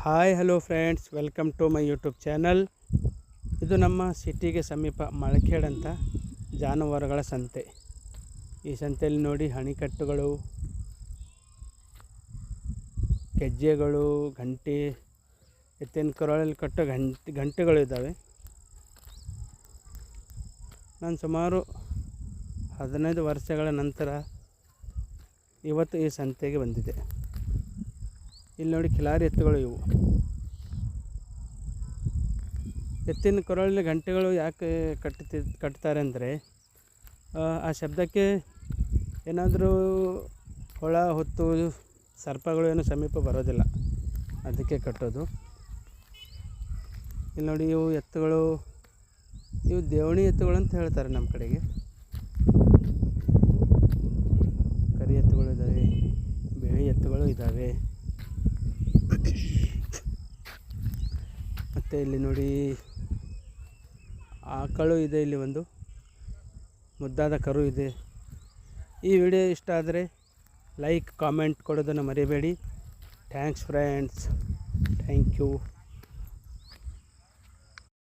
Hi hello friends, welcome to my YouTube channel. ಇದು ನಮ್ಮ ಸಿಟಿಗೆ ಸಮೀಪ ಮಳಖೇಡ್ ಅಂತ ಜಾನುವಾರುಗಳ ಸಂತೆ. ಈ ಸಂತೆಯಲ್ಲಿ ನೋಡಿ ಅಣಿಕಟ್ಟುಗಳು, ಗೆಜ್ಜೆಗಳು, ಗಂಟೆ, ಎತ್ತಿನ ಕೊರಳಲ್ಲಿ ಕಟ್ಟೋ ಗಂಟೆಗಳು ಇದ್ದಾವೆ. ನಾನು ಸುಮಾರು 15 ವರ್ಷಗಳ ನಂತರ ಇವತ್ತು ಈ ಸಂತೆಗೆ ಬಂದಿದೆ. ಇಲ್ಲಿ ನೋಡಿ ಕಿಲಾರಿ ಎತ್ತುಗಳು. ಇವು ಎತ್ತಿನ ಕೊರಳಲ್ಲಿ ಗಂಟೆಗಳು ಯಾಕೆ ಕಟ್ತಾರೆ ಅಂದರೆ ಆ ಶಬ್ದಕ್ಕೆ ಏನಾದರೂ ಹೊಳ ಹೊತ್ತು ಸರ್ಪಗಳು ಏನು ಸಮೀಪ ಬರೋದಿಲ್ಲ, ಅದಕ್ಕೆ ಕಟ್ಟೋದು. ಇಲ್ಲಿ ನೋಡಿ ಇವು ಎತ್ತುಗಳು, ಇವು ದೇವಣಿ ಎತ್ತುಗಳು ಅಂತ ಹೇಳ್ತಾರೆ ನಮ್ಮ ಕಡೆಗೆ. ಕರಿ ಎತ್ತುಗಳು ಇದ್ದಾವೆ, ಬಿಳಿ ಎತ್ತುಗಳು ಇದ್ದಾವೆ. ಮತ್ತು ಇಲ್ಲಿ ನೋಡಿ ಆಕಳು ಇದೆ, ಇಲ್ಲಿ ಒಂದು ಮುದ್ದಾದ ಕರು ಇದೆ. ಈ ವಿಡಿಯೋ ಇಷ್ಟ ಆದರೆ ಲೈಕ್ ಕಾಮೆಂಟ್ ಕೊಡೋದನ್ನು ಮರಿಬೇಡಿ. Thanks friends, thank you.